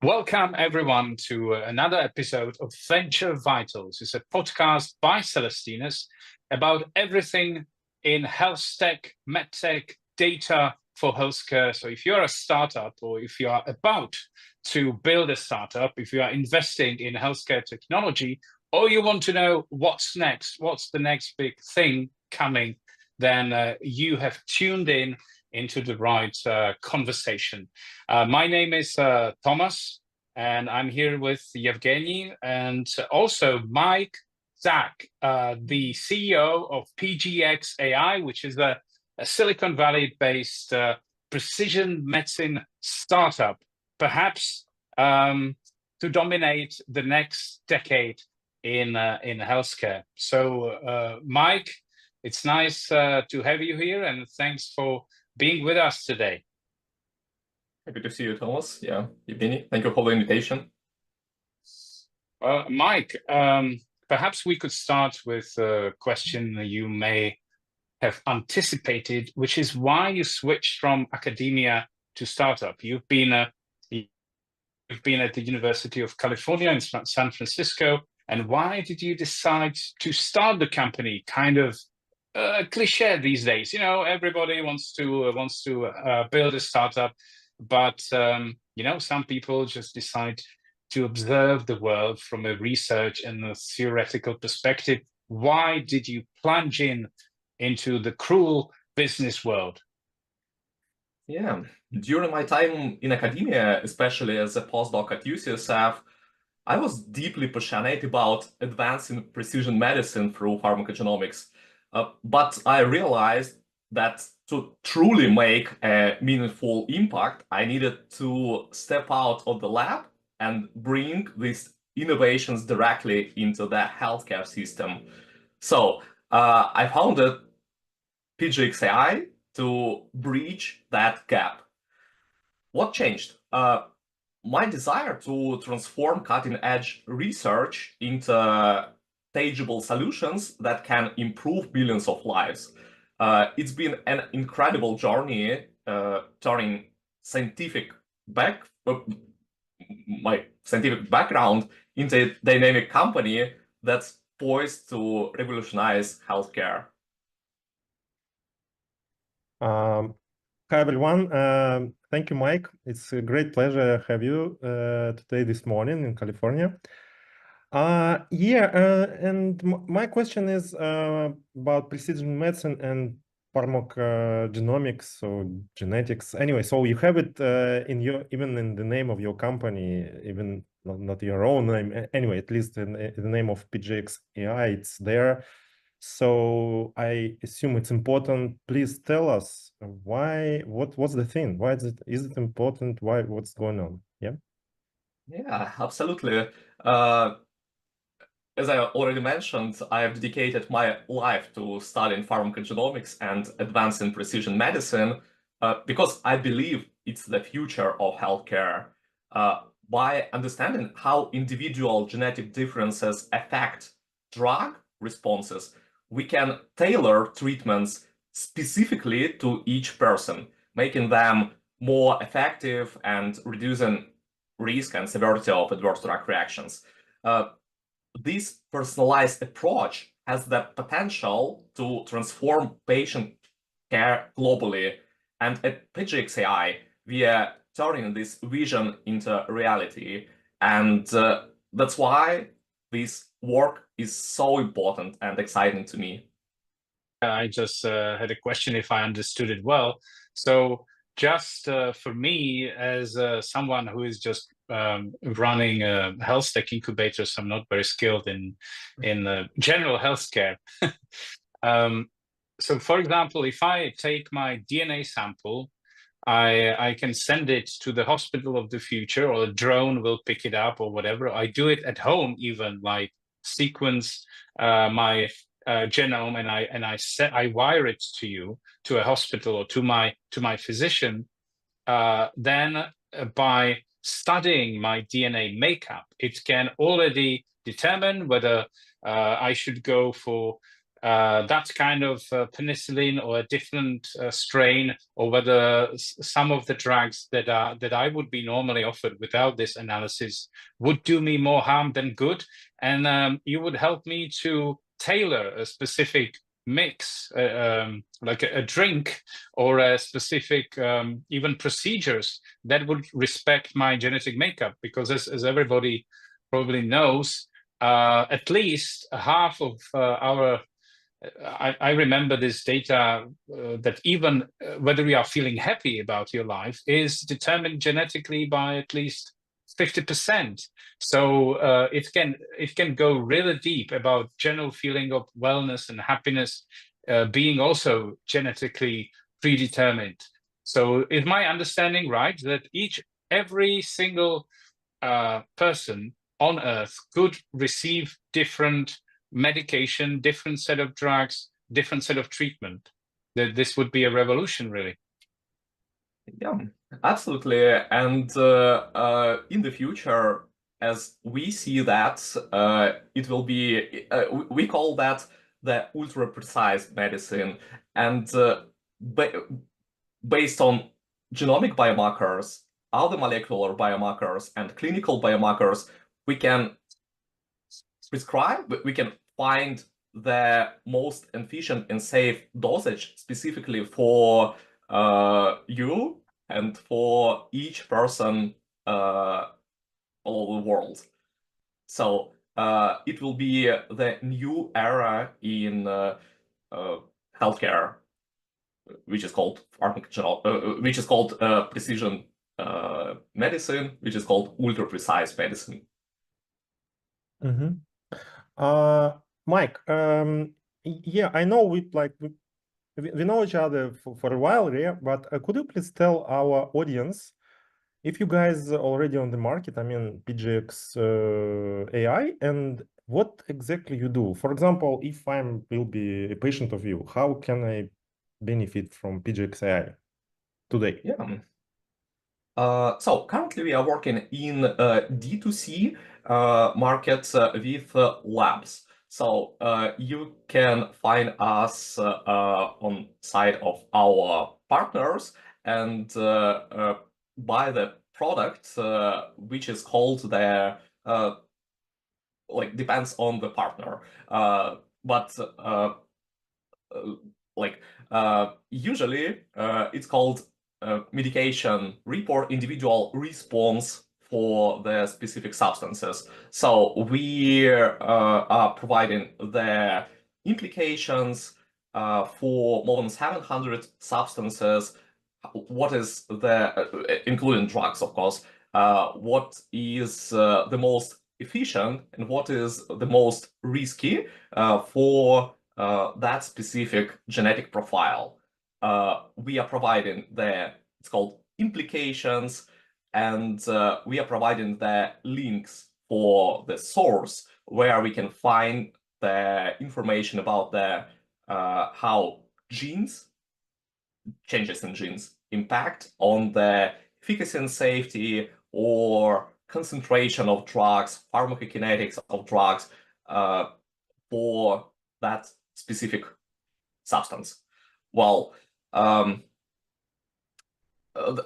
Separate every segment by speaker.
Speaker 1: Welcome, everyone, to another episode of Venture Vitals. It's a podcast by Caelestinus about everything in health tech, medtech, data for healthcare. So if you're a startup or if you are about to build a startup, if you are investing in healthcare technology, or you want to know what's next, what's the next big thing coming, then you have tuned in into the right conversation. My name is Thomas, and I'm here with Yevgeny and also Mike Zack, the CEO of PGxAI, which is a Silicon Valley-based precision medicine startup, perhaps to dominate the next decade in healthcare. So, Mike, it's nice to have you here, and thanks for being with us today.
Speaker 2: Happy to see you, Thomas. Yeah, Evgeny, thank you for the invitation.
Speaker 1: Mike, perhaps we could start with a question you may have anticipated, which is why you switched from academia to startup. You've been at the University of California in San Francisco, and why did you decide to start the company? Kind of cliche these days, you know. Everybody wants to build a startup, but you know, some people just decide to observe the world from a research and a theoretical perspective. Why did you plunge into the cruel business world?
Speaker 2: Yeah, during my time in academia, especially as a postdoc at UCSF, I was deeply passionate about advancing precision medicine through pharmacogenomics. But I realized that to truly make a meaningful impact, I needed to step out of the lab and bring these innovations directly into the healthcare system. So I founded PGxAI to bridge that gap. What changed? My desire to transform cutting-edge research into tangible solutions that can improve billions of lives. It's been an incredible journey turning my scientific background into a dynamic company that's poised to revolutionize healthcare.
Speaker 3: Hi, everyone. Thank you, Mike. It's a great pleasure to have you today, this morning in California. And my question is about precision medicine and pharmacogenomics, so genetics. Anyway, so you have it even in the name of your company, even not your own name. Anyway, at least in the name of PGxAI, it's there. So I assume it's important. Please tell us what's the thing? Why is it important? What's going on? Yeah.
Speaker 2: Yeah, absolutely. As I already mentioned, I have dedicated my life to studying pharmacogenomics and advancing precision medicine because I believe it's the future of healthcare. By understanding how individual genetic differences affect drug responses, we can tailor treatments specifically to each person, making them more effective and reducing risk and severity of adverse drug reactions. This personalized approach has the potential to transform patient care globally. And at PGxAI, we are turning this vision into reality. And that's why this work is so important and exciting to me.
Speaker 1: I just had a question if I understood it well. So just for me, as someone who is just running a health tech incubator, so I'm not very skilled in general healthcare. So for example, if I take my DNA sample, I can send it to the hospital of the future, or a drone will pick it up or whatever. I do it at home, even, like sequence my genome, and I wire it to you, to a hospital or to my physician. Then by studying my DNA makeup, it can already determine whether I should go for that kind of penicillin or a different strain, or whether some of the drugs that I would be normally offered without this analysis would do me more harm than good, and you would help me to tailor a specific mix, like a drink or a specific even procedures that would respect my genetic makeup, because as everybody probably knows, at least half of our I remember this data that even whether you are feeling happy about your life is determined genetically by at least 50%. So it can go really deep about general feeling of wellness and happiness being also genetically predetermined. So is my understanding right that every single person on Earth could receive different medication, different set of drugs, different set of treatment? That this would be a revolution, really.
Speaker 2: Yeah, absolutely. And in the future, as we see that, it will be, we call that the ultra precise medicine. And based on genomic biomarkers, other molecular biomarkers, and clinical biomarkers, we can prescribe, we can find the most efficient and safe dosage specifically for you and for each person all over the world. So it will be the new era in healthcare, which is called which is called precision medicine, which is called ultra precise medicine.
Speaker 3: Mm-hmm. Mike, yeah, I know we know each other for a while, yeah, but could you please tell our audience if you guys are already on the market, I mean, PGxAI, and what exactly you do? For example, if will be a patient of you, how can I benefit from PGxAI today?
Speaker 2: Yeah. So currently we are working in D2C markets with labs. So you can find us on side of our partners and buy the product, which is called the like depends on the partner, but usually it's called medication report individual response for the specific substances. So we are providing the implications for more than 700 substances. What is the, including drugs, of course, what is the most efficient and what is the most risky for that specific genetic profile. We are providing it's called implications, and we are providing the links for the source where we can find the information about the how changes in genes impact on the efficacy and safety or concentration of drugs, pharmacogenetics of drugs for that specific substance. Well,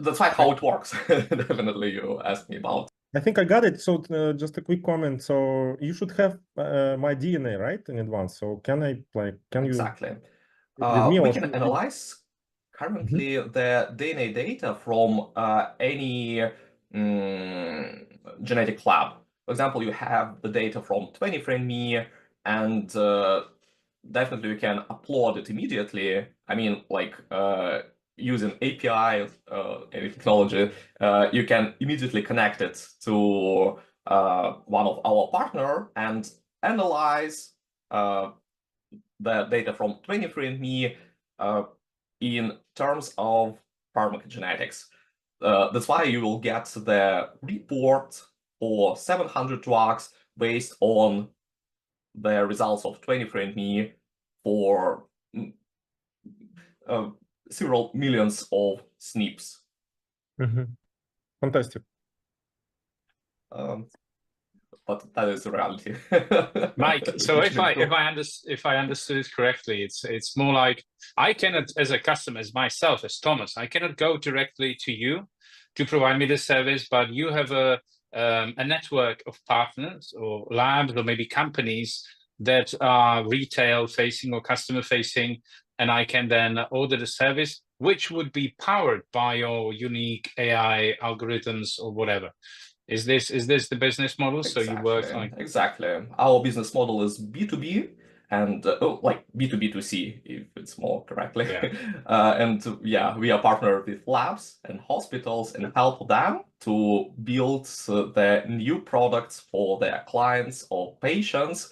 Speaker 2: that's like how it works. Definitely, you asked me about.
Speaker 3: I think I got it. So just a quick comment. So you should have my DNA, right, in advance. So can
Speaker 2: Exactly.
Speaker 3: you
Speaker 2: we can analyze currently the DNA data from any genetic lab. For example, you have the data from 23andMe, and definitely you can upload it immediately. I mean, like using API technology, you can immediately connect it to one of our partner and analyze the data from 23andMe in terms of pharmacogenetics. That's why you will get the report for 700 drugs based on the results of 23andMe for several millions of SNPs.
Speaker 3: Fantastic.
Speaker 2: but that is the reality.
Speaker 1: Mike, so
Speaker 2: Which
Speaker 1: if I understood it correctly, it's more like I cannot, as a customer, as myself, as Thomas, I cannot go directly to you to provide me this service, but you have a network of partners or labs or maybe companies that are retail facing or customer facing, and I can then order the service, which would be powered by your unique AI algorithms or whatever. Is this the business model?
Speaker 2: Exactly.
Speaker 1: So you work like
Speaker 2: exactly. Our business model is B2B and like B2B2C, if it's more correctly.
Speaker 1: Yeah.
Speaker 2: And yeah, we are partnered with labs and hospitals and help them to build the new products for their clients or patients,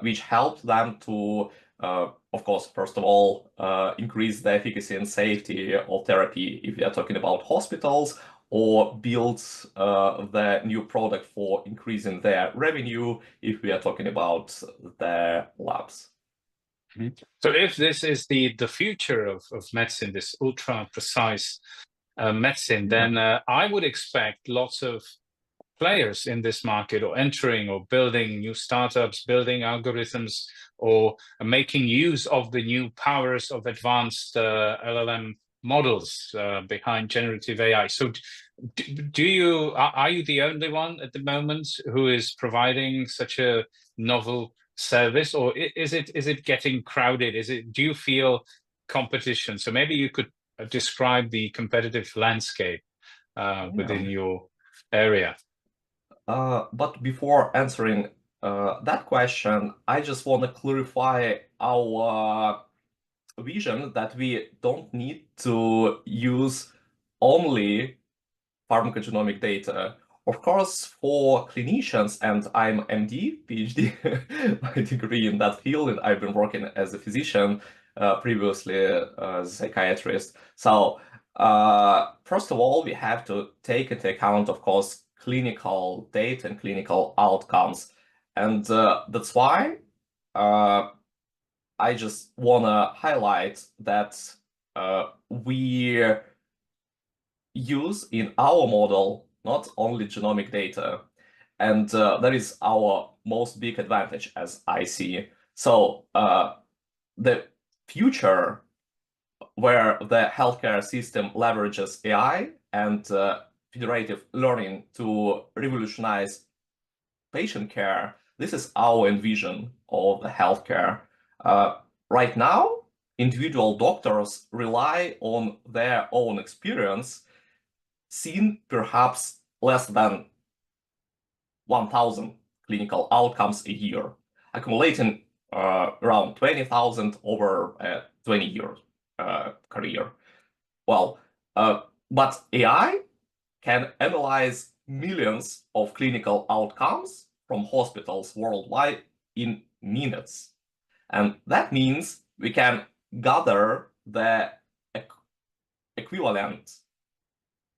Speaker 2: which help them to, of course, first of all, increase the efficacy and safety of therapy if we are talking about hospitals, or build the new product for increasing their revenue if we are talking about their labs.
Speaker 1: So if this is the future of medicine, this ultra precise medicine, then I would expect lots of players in this market or entering or building new startups, building algorithms, or making use of the new powers of advanced LLM models behind generative AI. So are you the only one at the moment who is providing such a novel service, or is it getting crowded? Do you feel competition? So maybe you could describe the competitive landscape within your area.
Speaker 2: But before answering that question, I just want to clarify our vision that we don't need to use only pharmacogenomic data. Of course, for clinicians, and I'm MD, PhD, my degree in that field, and I've been working as a physician previously as a psychiatrist. So first of all, we have to take into account, of course, clinical data and clinical outcomes. And that's why I just want to highlight that we use in our model not only genomic data, and that is our most big advantage as I see. So the future where the healthcare system leverages AI and federative learning to revolutionize patient care, this is our envision of the healthcare. Right now, individual doctors rely on their own experience, seen perhaps less than 1,000 clinical outcomes a year, accumulating around 20,000 over a 20-year career. Well, but AI can analyze millions of clinical outcomes from hospitals worldwide in minutes. And that means we can gather the equivalent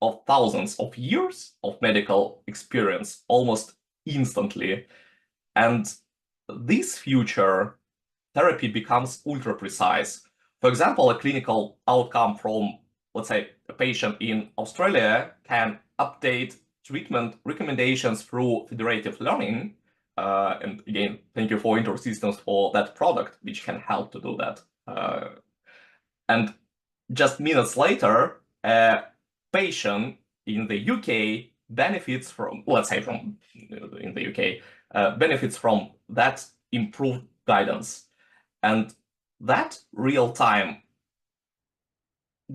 Speaker 2: of thousands of years of medical experience almost instantly. And this future therapy becomes ultra precise. For example, a clinical outcome from, let's say, a patient in Australia can update treatment recommendations through federative learning. And again, thank you for InterSystems for that product, which can help to do that. And just minutes later, a patient in the UK benefits from, let's say from in the UK, benefits from that improved guidance. And that real-time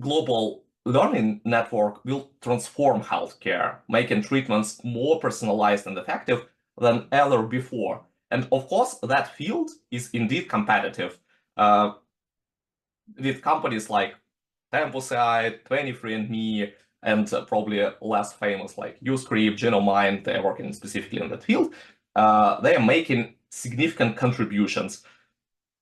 Speaker 2: global learning network will transform healthcare, making treatments more personalized and effective than ever before. And of course, that field is indeed competitive with companies like TempusAI, 23andMe, and probably less famous like YouScript, Genomind. They're working specifically in that field. They are making significant contributions.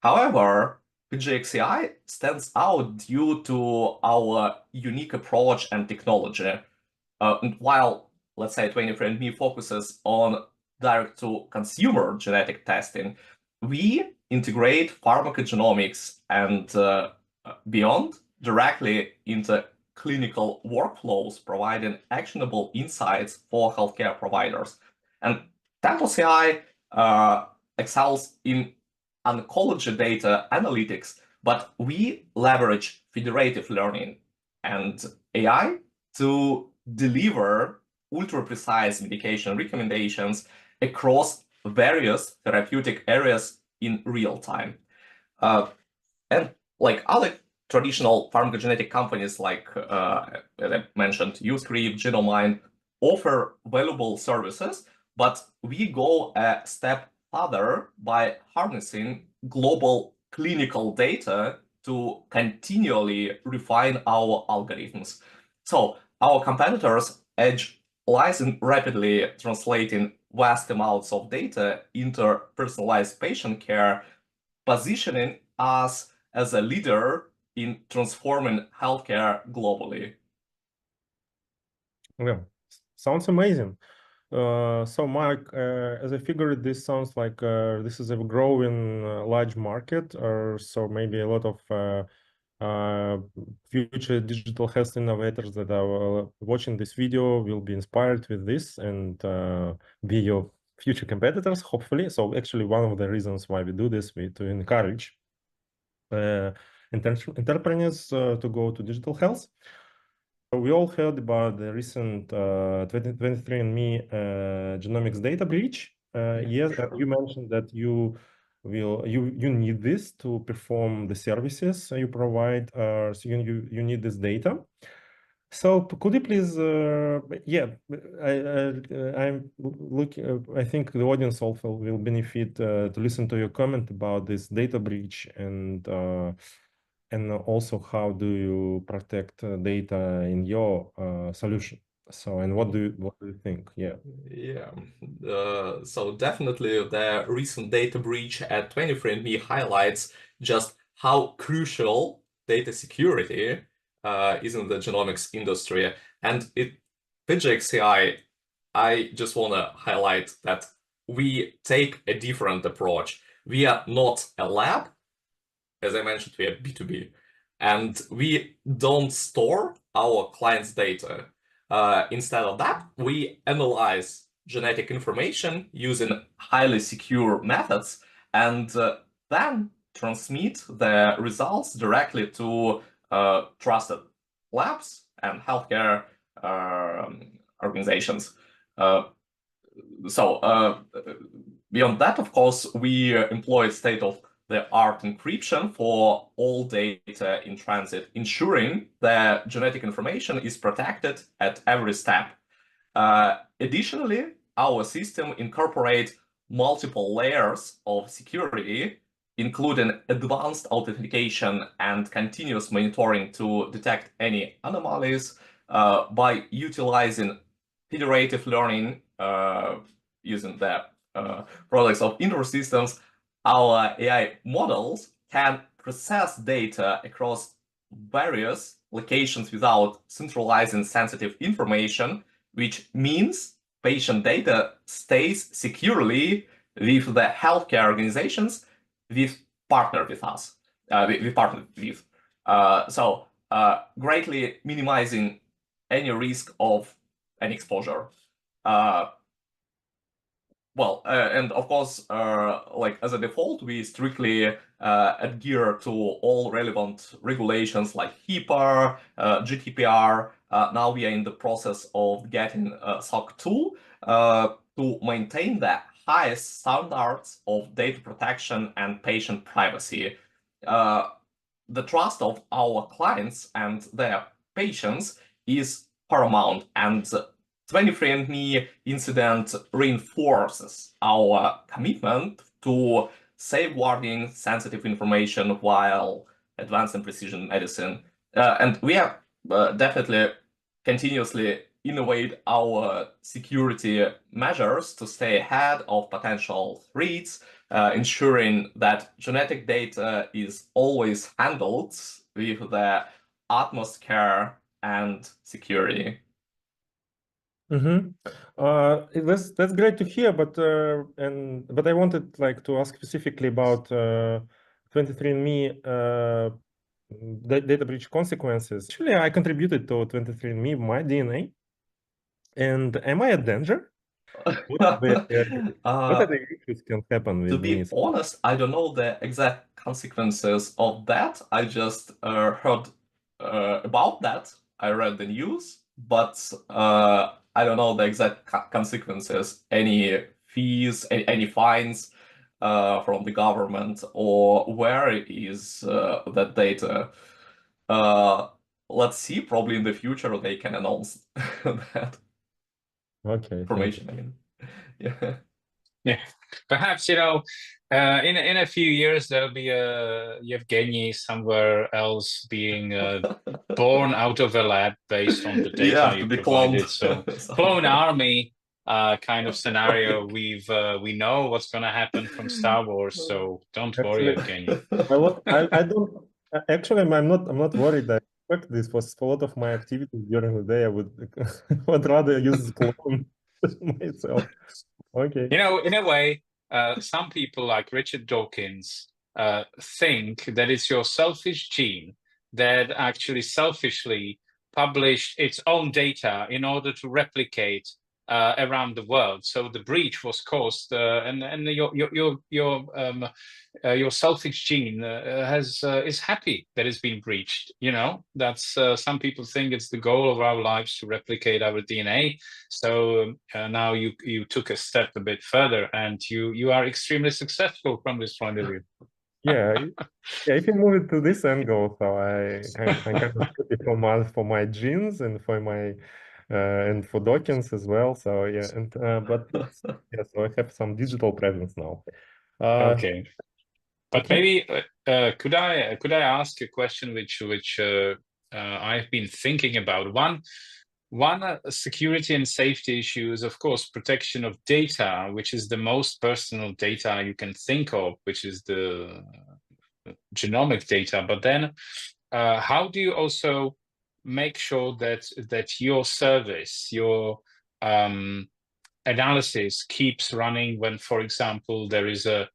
Speaker 2: However, PGxAI stands out due to our unique approach and technology. And while, let's say, 23andMe focuses on direct-to-consumer genetic testing, we integrate pharmacogenomics and beyond directly into clinical workflows, providing actionable insights for healthcare providers. And TempusAI excels in oncology data analytics, but we leverage federative learning and AI to deliver ultra-precise medication recommendations across various therapeutic areas in real time. And like other traditional pharmacogenetic companies like, as I mentioned, UScript, Genomind, offer valuable services, but we go a step further by harnessing global clinical data to continually refine our algorithms. So our competitors' edge lies in rapidly translating vast amounts of data into personalized patient care, positioning us as a leader in transforming healthcare globally.
Speaker 3: Yeah, sounds amazing. So Mike, as I figured, this sounds like this is a growing large market, or so maybe a lot of future digital health innovators that are watching this video will be inspired with this and be your future competitors, hopefully. So actually, one of the reasons why we do this is to encourage entrepreneurs to go to digital health. We all heard about the recent 23andMe genomics data breach. Yes,
Speaker 2: Sure.
Speaker 3: you mentioned that you need this to perform the services you provide. So you need this data. So could you please, I'm looking. I think the audience also will benefit to listen to your comment about this data breach and also how do you protect data in your solution. So, and what do you think? Yeah.
Speaker 2: Yeah. So definitely the recent data breach at 23andMe highlights just how crucial data security is in the genomics industry. And at PGxAI, I just want to highlight that we take a different approach. We are not a lab. As I mentioned, we are B2B, and we don't store our clients' data. Instead of that, we analyze genetic information using highly secure methods and then transmit the results directly to trusted labs and healthcare organizations. Beyond that, of course, we employ state-of-the-art encryption for all data in transit, ensuring that genetic information is protected at every step. Additionally, our system incorporates multiple layers of security, including advanced authentication and continuous monitoring to detect any anomalies by utilizing federative learning using the products of InterSystems. Our AI models can process data across various locations without centralizing sensitive information, which means patient data stays securely with the healthcare organizations we've partnered with us. We partnered with. Greatly minimizing any risk of an exposure. And of course, like as a default, we strictly adhere to all relevant regulations like HIPAA, GDPR. Now we are in the process of getting SOC 2 to maintain the highest standards of data protection and patient privacy. The trust of our clients and their patients is paramount, and 23andMe incident reinforces our commitment to safeguarding sensitive information while advancing precision medicine. And we are definitely continuously innovate our security measures to stay ahead of potential threats, ensuring that genetic data is always handled with the utmost care and security.
Speaker 3: That's great to hear, but I wanted like to ask specifically about 23andMe data breach consequences. Actually, I contributed to 23andMe my DNA, and am I a danger? What are the issues can happen
Speaker 2: To
Speaker 3: with
Speaker 2: be
Speaker 3: me?
Speaker 2: honest, I don't know the exact consequences of that. I just heard about that. I read the news, but I don't know the exact consequences, any fees, any fines from the government, or where is that data. Let's see, probably in the future they can announce that
Speaker 3: Okay, thank you.
Speaker 2: information. I mean, yeah.
Speaker 1: Yeah, perhaps in a few years there'll be a Yevgeny somewhere else being born out of a lab based on the
Speaker 2: Yeah,
Speaker 1: data
Speaker 2: to
Speaker 1: you
Speaker 2: be cloned
Speaker 1: provided. So clone
Speaker 2: somewhere.
Speaker 1: army kind of scenario.
Speaker 2: Like,
Speaker 1: We know what's going to happen from Star Wars, so don't worry,
Speaker 3: Actually,
Speaker 1: Evgeny.
Speaker 3: I don't actually I'm not worried. I expect this was a lot of my activities during the day. I would rather use clone myself. Okay.
Speaker 1: In a way, some people like Richard Dawkins think that it's your selfish gene that actually selfishly published its own data in order to replicate around the world. So the breach was caused, and your selfish gene is happy that it's been breached. That's some people think it's the goal of our lives to replicate our DNA. So now you took a step a bit further, and you are extremely successful from this point of view.
Speaker 3: Yeah, yeah. If you move it to this angle, so I'm kind of happy for my genes and for my and for Dawkins as well. So yeah, and but it's yeah. So I have some digital presence now.
Speaker 1: Okay, but
Speaker 3: Okay.
Speaker 1: maybe could I ask a question which I've been thinking about? One security and safety issue is, of course, protection of data, which is the most personal data you can think of, which is the genomic data. But then, how do you also make sure that your service, your analysis keeps running when, for example, there is an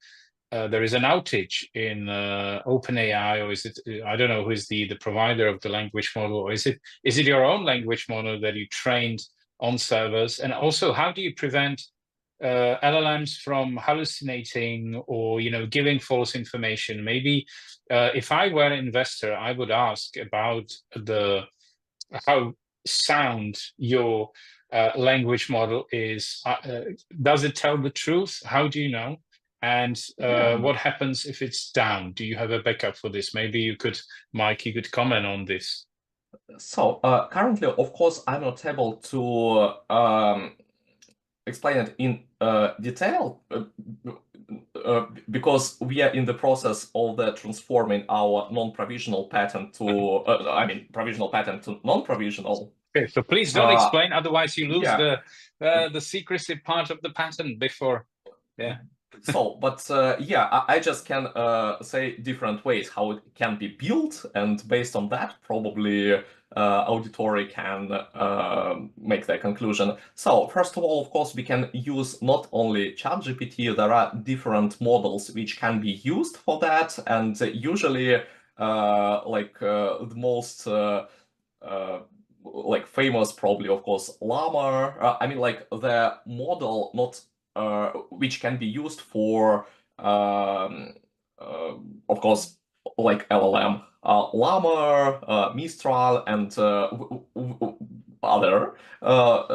Speaker 1: outage in OpenAI, or is it, I don't know who is the provider of the language model, or is it your own language model that you trained on servers? And also, how do you prevent LLMs from hallucinating or giving false information? Maybe if I were an investor, I would ask about how sound your language model is. Does it tell the truth? How do you know? And
Speaker 2: yeah.
Speaker 1: what happens if it's down? Do you have a backup for this? Maybe Mike, you could comment on this.
Speaker 2: So currently, of course, I'm not able to explain it in detail because we are in the process of transforming our non-provisional patent to, provisional patent to non-provisional.
Speaker 1: Okay, so please don't explain, otherwise you lose
Speaker 2: Yeah.
Speaker 1: the secrecy part of the patent before. Yeah.
Speaker 2: So, but yeah, I just can say different ways how it can be built, and based on that, probably auditory can make their conclusion. So, first of all, of course, we can use not only ChatGPT, there are different models which can be used for that, and usually, the most like famous, probably, of course, Llama. The model not which can be used for, of course, like LLM, Llama, Mistral, and other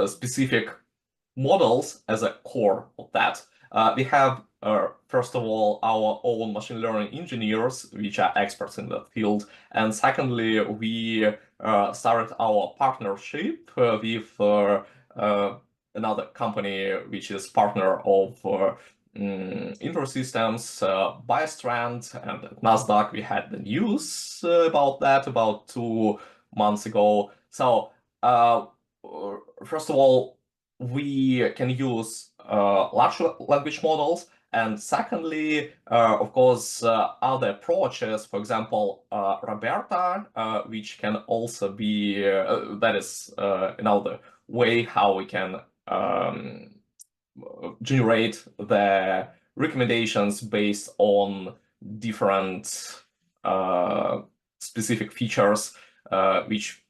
Speaker 2: specific models as a core of that. We have, first of all, our own machine learning engineers, which are experts in that field. And secondly, we started our partnership with another company, which is partner of InfoSystems, Biostrand, and at NASDAQ. We had the news about that about 2 months ago. So, first of all, we can use large language models. And secondly, of course, other approaches, for example, Roberta, which can also be, that is another way how we can generate the recommendations based on different specific features, which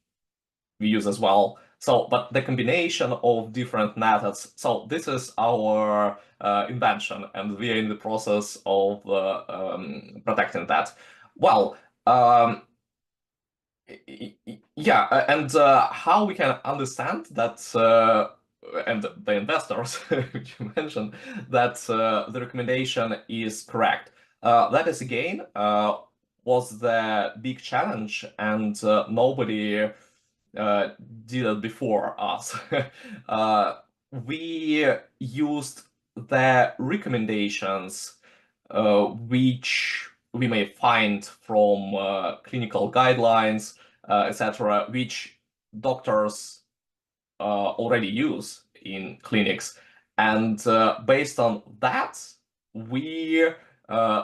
Speaker 2: we use as well. So, but the combination of different methods. So this is our invention, and we are in the process of protecting that. Well, yeah, and how we can understand that, and the investors, which you mentioned, that the recommendation is correct. That is again was the big challenge, and nobody did it before us. We used the recommendations which we may find from clinical guidelines, etc., which doctors already use in clinics. And based on that, we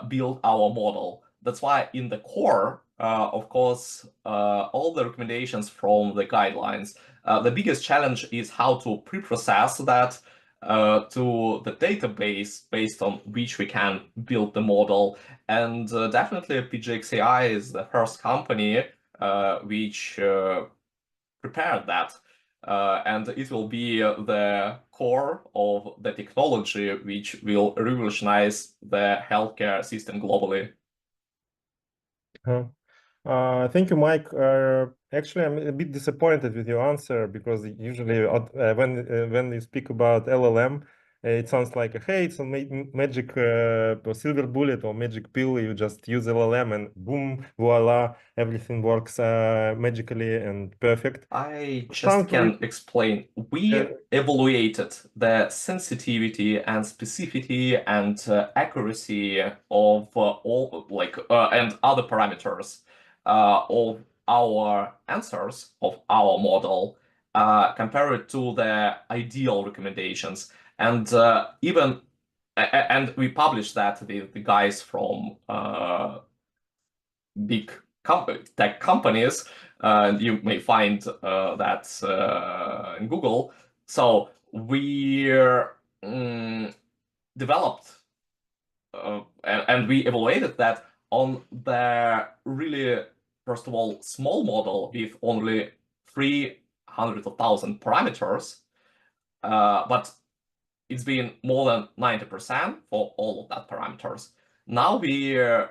Speaker 2: build our model. That's why in the core, of course, all the recommendations from the guidelines, the biggest challenge is how to pre-process that to the database based on which we can build the model. And definitely PGxAI is the first company which prepared that. And it will be the core of the technology which will revolutionize the healthcare system globally.
Speaker 3: Thank you, Mike. Actually, I'm a bit disappointed with your answer because usually when you speak about LLM, it sounds like, hey, it's a magic silver bullet or magic pill. You just use LLM and boom, voila, everything works magically and perfect.
Speaker 2: I just can explain. We evaluated the sensitivity and specificity and accuracy of all and other parameters of our answers of our model compared to the ideal recommendations, and even and we published that with the guys from big tech companies. You may find that in Google. So we developed and we evaluated that on the really, first of all, small model with only 300,000 parameters, but it's been more than 90% for all of that parameters. Now we're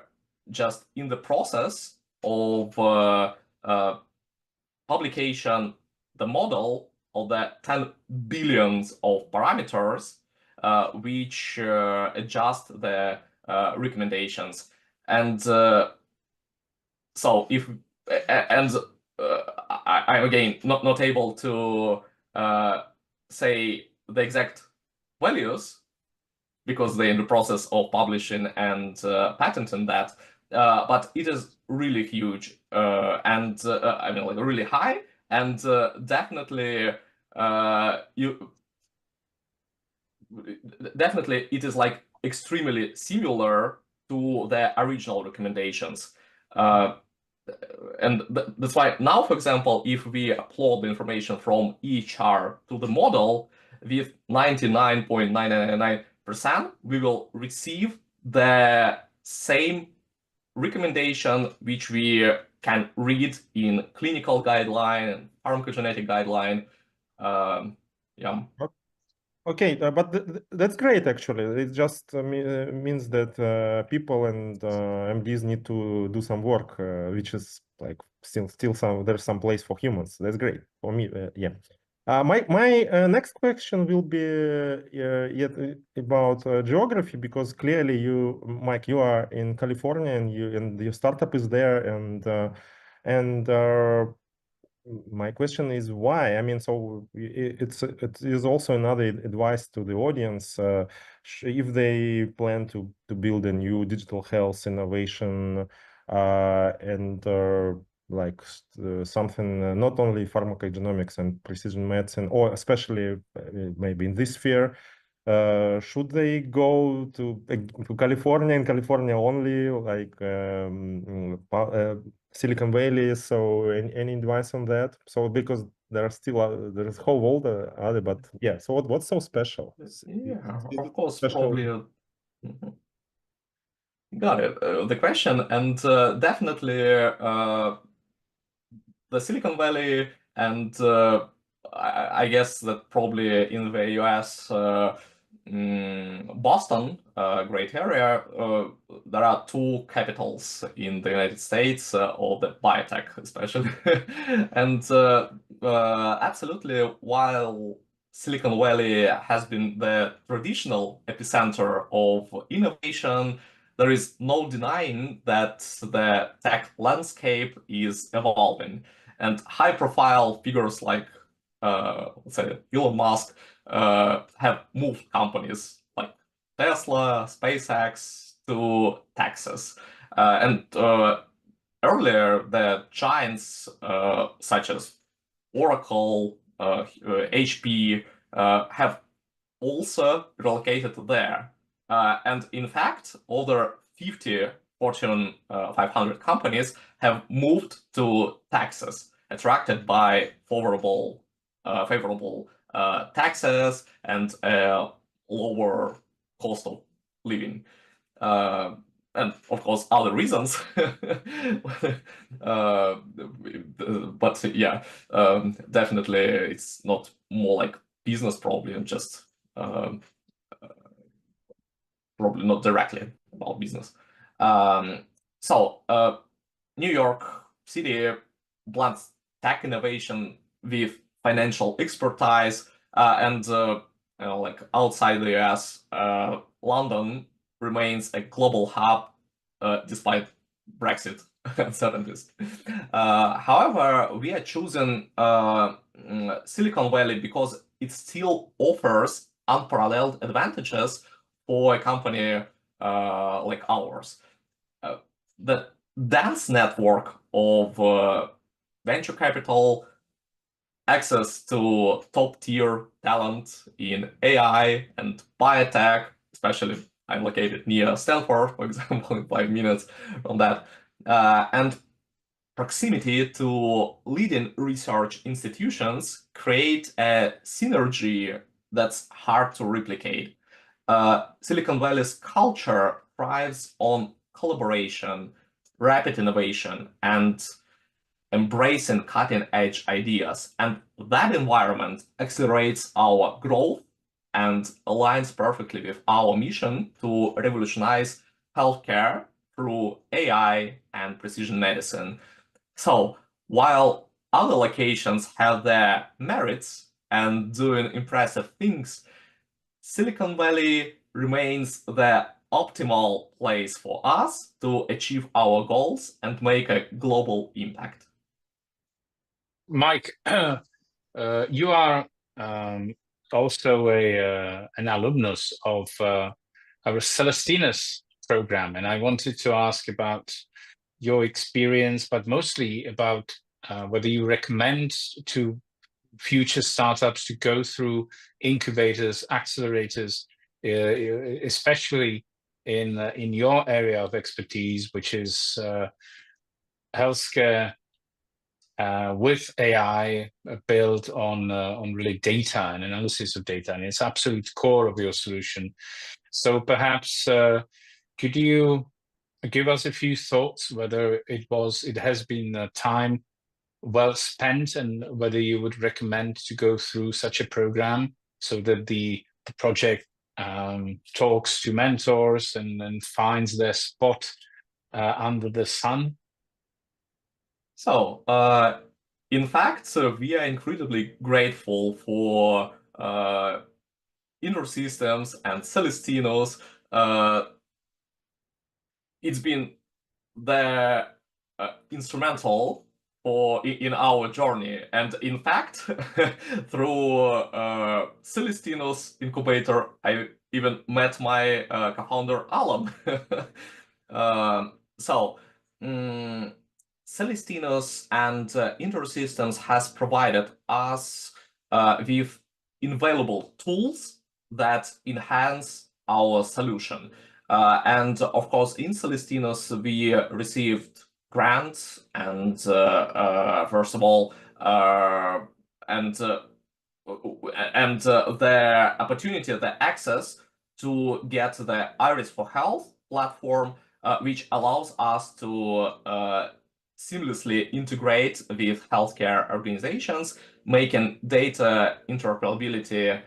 Speaker 2: just in the process of publication the model of the 10 billions of parameters which adjust the recommendations. And so if I'm again not able to say the exact values because they're in the process of publishing and patenting that, but it is really huge and I mean like really high, and definitely it is like extremely similar to the original recommendations. And that's why now, for example, if we upload the information from EHR to the model with 99.999%, we will receive the same recommendation which we can read in clinical guideline and pharmacogenetic guideline. Yeah.
Speaker 3: Okay, but that's great, actually. It just means that people and MDs need to do some work, which is like still there's some place for humans. That's great for me. Yeah. My next question will be yet about geography, because clearly you, Mike, you are in California and your startup is there, and my question is why? I mean, so it is also another advice to the audience if they plan to build a new digital health innovation and like something not only pharmacogenomics and precision medicine, or especially maybe in this sphere. Should they go to California and California only, like Silicon Valley? So any advice on that? So because there are still there's a whole world other, but yeah. So what's so special?
Speaker 2: Yeah, of course, probably. Got it. The question, and definitely the Silicon Valley and I guess that probably in the US, Boston, great area, there are two capitals in the United States of the biotech, especially. And absolutely, while Silicon Valley has been the traditional epicenter of innovation, there is no denying that the tech landscape is evolving. And high-profile figures like, let's say, Elon Musk have moved companies like Tesla, SpaceX to Texas. And earlier, the giants such as Oracle, HP have also relocated there. And in fact, over 50 Fortune 500 companies have moved to Texas, attracted by favorable taxes and lower cost of living. And of course, other reasons. But yeah, definitely it's not more like business problem, just probably not directly about business. So New York City blends tech innovation with financial expertise, and like outside the US, London remains a global hub despite Brexit uncertainties. However, we are choosing Silicon Valley because it still offers unparalleled advantages for a company like ours. The dense network of venture capital, access to top-tier talent in AI and biotech, especially I'm located near Stanford, for example, in 5 minutes from that, and proximity to leading research institutions create a synergy that's hard to replicate. Silicon Valley's culture thrives on collaboration, rapid innovation, and embracing cutting-edge ideas. And that environment accelerates our growth and aligns perfectly with our mission to revolutionize healthcare through AI and precision medicine. So while other locations have their merits and doing impressive things, Silicon Valley remains the optimal place for us to achieve our goals and make a global impact.
Speaker 1: Mike, you are also an alumnus of our Caelestinus program, and I wanted to ask about your experience, but mostly about whether you recommend to future startups to go through incubators, accelerators, especially in your area of expertise, which is healthcare with AI built on really data and analysis of data, and it's absolute core of your solution. So perhaps could you give us a few thoughts whether it has been time well spent, and whether you would recommend to go through such a program so that the project talks to mentors and finds their spot under the sun?
Speaker 2: So, in fact, we are incredibly grateful for InterSystems and Caelestinus. It's been the instrumental in our journey, and in fact, through Caelestinus incubator, I even met my co-founder Alan. So. Caelestinus and InterSystems has provided us with invaluable tools that enhance our solution. And of course, in Caelestinus, we received grants and first of all, and the opportunity, the access to get the Iris for Health platform, which allows us to seamlessly integrate with healthcare organizations, making data interoperability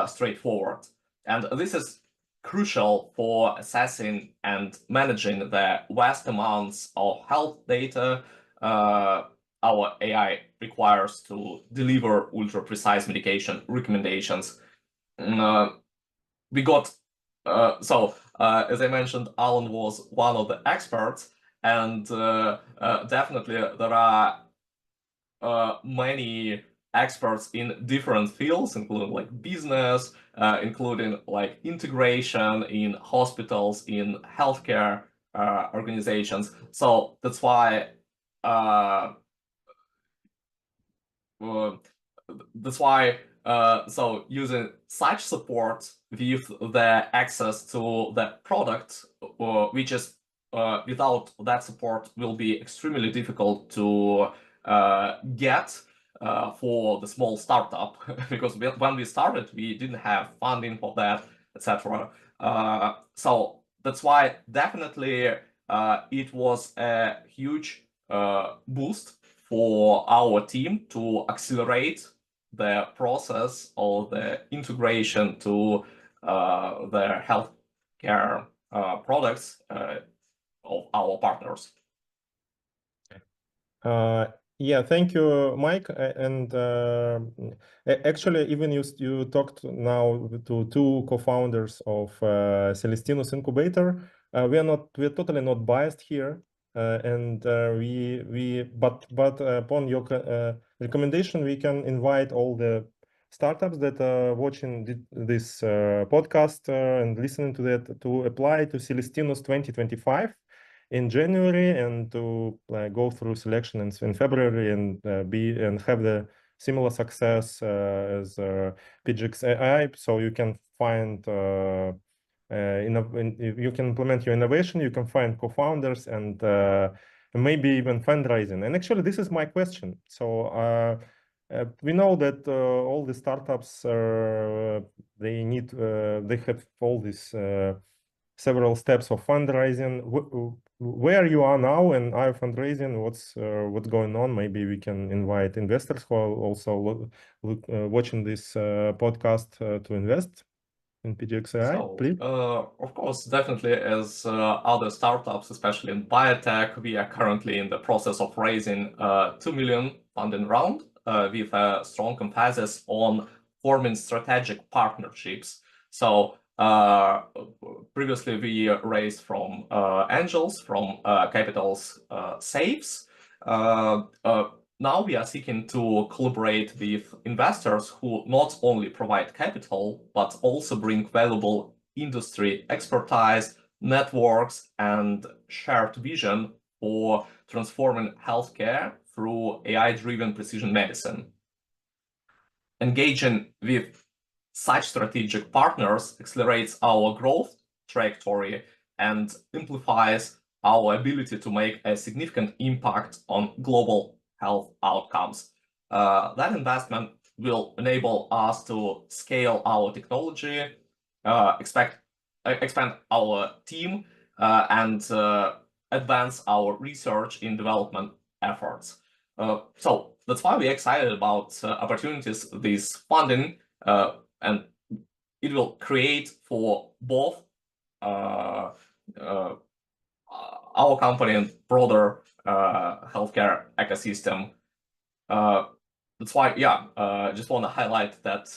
Speaker 2: straightforward. And this is crucial for assessing and managing the vast amounts of health data our AI requires to deliver ultra-precise medication recommendations. We got, as I mentioned, Alan was one of the experts, and definitely there are many experts in different fields, including like business, including like integration in hospitals, in healthcare organizations. So that's why so using such support with the access to the product, which is without that support will be extremely difficult to get for the small startup, because when we started, we didn't have funding for that, etc. So that's why definitely it was a huge boost for our team to accelerate the process of the integration to the healthcare products of our partners.
Speaker 3: Yeah, thank you, Mike. And actually, even you talked now to two co-founders of Caelestinus incubator. We're totally not biased here, but upon your recommendation, we can invite all the startups that are watching this podcast and listening to that to apply to Caelestinus 2025 in January, and to go through selection in February, and have the similar success as PGxAI. So you can find you can implement your innovation, you can find co-founders, and maybe even fundraising. And actually, this is my question. So we know that all the startups they have all these several steps of fundraising. Where you are now and are fundraising, what's going on? Maybe we can invite investors who are also watching this podcast to invest in PGxAI, please.
Speaker 2: Of course, definitely, as other startups, especially in biotech, we are currently in the process of raising $2 million funding round with a strong emphasis on forming strategic partnerships. So previously we raised from angels, from capitals safes. Now we are seeking to collaborate with investors who not only provide capital, but also bring valuable industry expertise, networks, and shared vision for transforming healthcare through AI-driven precision medicine. Engaging with such strategic partners accelerates our growth trajectory and amplifies our ability to make a significant impact on global health outcomes. That investment will enable us to scale our technology, expand our team, and advance our research and development efforts. So that's why we're excited about opportunities this funding, and it will create for both our company and broader healthcare ecosystem. That's why, just want to highlight that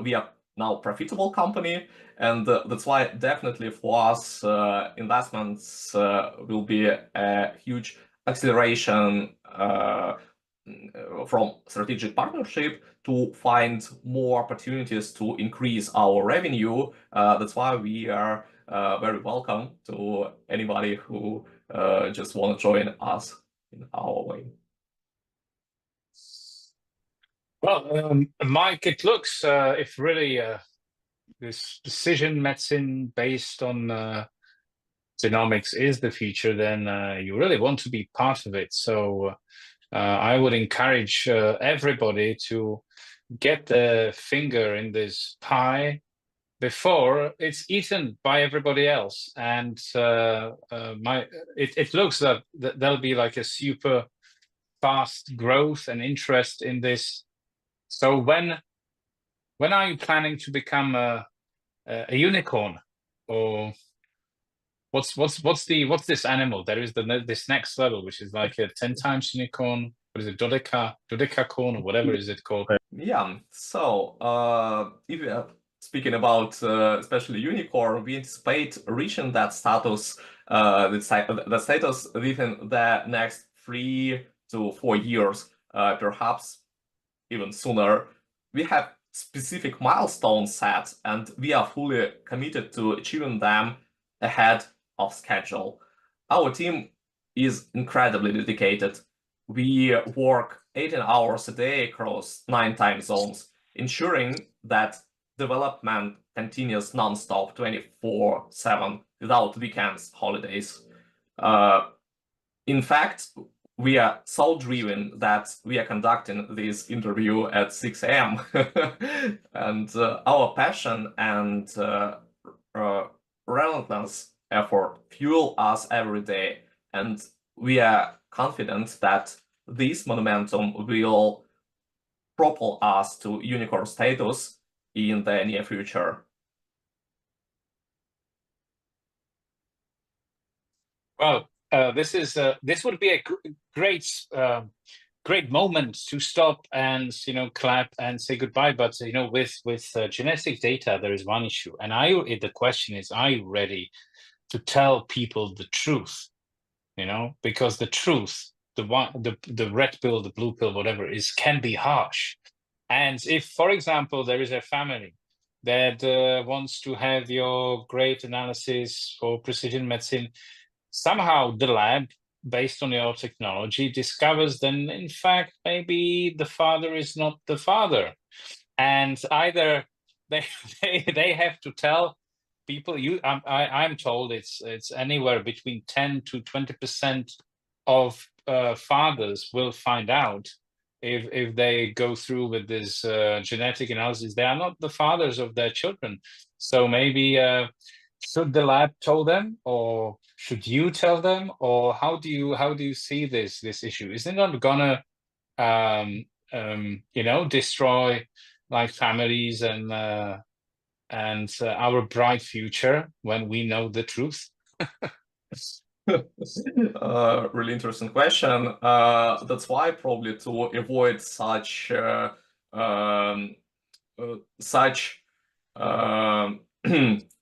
Speaker 2: we are now a profitable company, and that's why definitely for us investments will be a huge acceleration from strategic partnership to find more opportunities to increase our revenue. That's why we are very welcome to anybody who just want to join us in our way.
Speaker 1: Well, Mike, it looks if really this precision medicine based on genomics is the future, then you really want to be part of it. So I would encourage everybody to get their finger in this pie before it's eaten by everybody else. And it looks that there'll be like a super fast growth and interest in this. So when are you planning to become a unicorn, or what's this animal? There is this next level, which is like a 10 times unicorn. What is it, dodecacorn, or whatever is it called?
Speaker 2: Yeah. So if we are speaking about especially unicorn, we anticipate reaching that status, the status within the next 3 to 4 years, perhaps even sooner. We have specific milestones set, and we are fully committed to achieving them ahead of schedule. Our team is incredibly dedicated. We work 18 hours a day across 9 time zones, ensuring that development continues non-stop 24/7 without weekends, holidays. In fact, we are so driven that we are conducting this interview at 6 a.m. And our passion and relentless effort fuel us every day. And we are confident that this momentum will propel us to unicorn status in the near future.
Speaker 1: Well, this would be a great moment to stop and clap and say goodbye. But with genetic data, there is one issue, and the question is, are you ready to tell people the truth? Because the truth, the red pill, the blue pill, whatever can be harsh. And if, for example, there is a family that wants to have your great analysis for precision medicine, somehow the lab, based on your technology, discovers then, in fact, maybe the father is not the father. And either they have to tell people, I'm told it's anywhere between 10 to 20% of fathers will find out if they go through with this genetic analysis, they are not the fathers of their children. So maybe should the lab tell them, or should you tell them, or how do you see this issue? Isn't it not gonna destroy like families and our bright future when we know the truth?
Speaker 2: Really interesting question. That's why probably to avoid such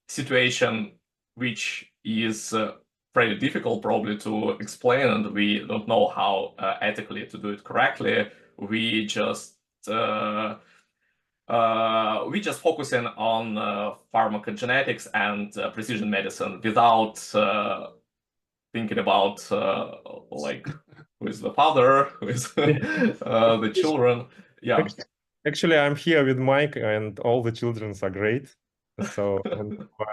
Speaker 2: situation, which is pretty difficult probably to explain, and we don't know how ethically to do it correctly. We just focusing on pharmacogenetics and precision medicine without thinking about like who is the father, who is the children. Yeah.
Speaker 3: Actually, I'm here with Mike, and all the children are great. So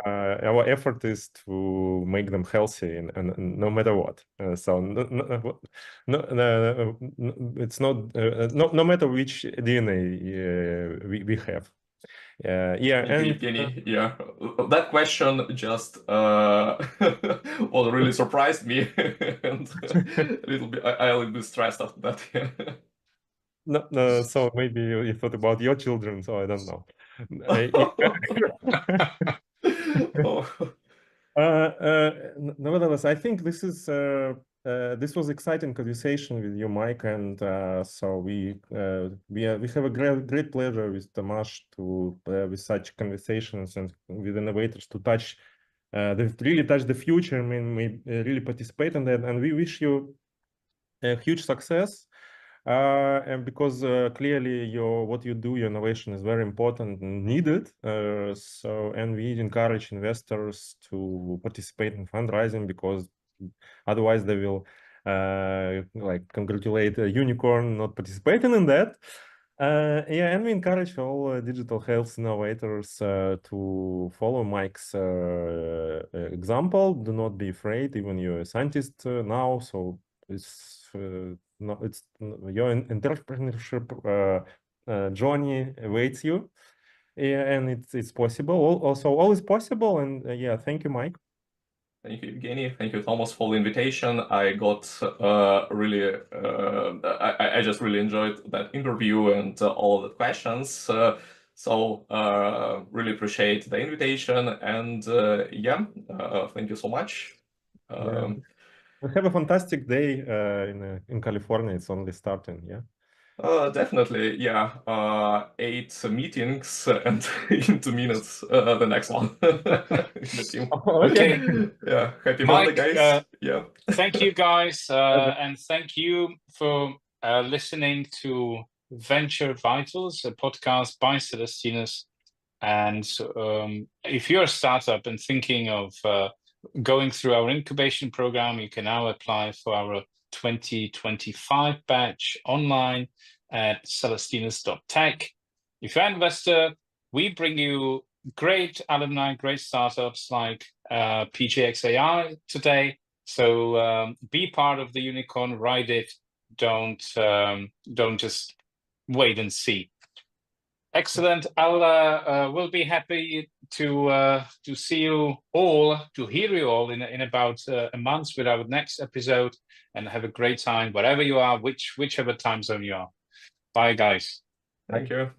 Speaker 3: our effort is to make them healthy, and no matter what. It's not no matter which DNA we have. Yeah,
Speaker 2: Yeah. That question just well, really surprised me, and a little bit. I a little bit stressed after that.
Speaker 3: No, so maybe you thought about your children, so I don't know. Nevertheless, I think this was exciting conversation with you, Mike, and so we have a great pleasure with Tomasz to with such conversations and with innovators to touch really touch the future. I mean, we really participate in that, and we wish you a huge success. And because clearly what you do, your innovation is very important and needed. And we encourage investors to participate in fundraising, because otherwise they will like congratulate a unicorn not participating in that. Yeah, and we encourage all digital health innovators to follow Mike's example. Do not be afraid, even you're a scientist now. So it's your entrepreneurship journey awaits you, yeah, and it's possible. Also, all is possible. And yeah, thank you, Mike.
Speaker 2: Thank you, Evgeny. Thank you, Thomas, for the invitation. I got really, I just really enjoyed that interview and all the questions. So really appreciate the invitation. And yeah, thank you so much.
Speaker 3: Yeah. We have a fantastic day in California. It's only starting, yeah.
Speaker 2: Definitely, yeah. 8 meetings and in 2 minutes the next one. The team.
Speaker 1: Okay.
Speaker 2: Yeah. Happy
Speaker 1: Mike,
Speaker 2: birthday, guys. Yeah.
Speaker 1: Thank you, guys, and thank you for listening to Venture Vitals, a podcast by Caelestinus. And if you're a startup and thinking of going through our incubation program, you can now apply for our 2025 batch online at Caelestinus.tech. If you're an investor, we bring you great alumni, great startups like PGxAI today. So be part of the unicorn, ride it. Don't just wait and see. Excellent. We'll be happy to see you all, to hear you all in about a month with our next episode, and have a great time wherever you are, whichever time zone you are. Bye, guys.
Speaker 2: Thank you.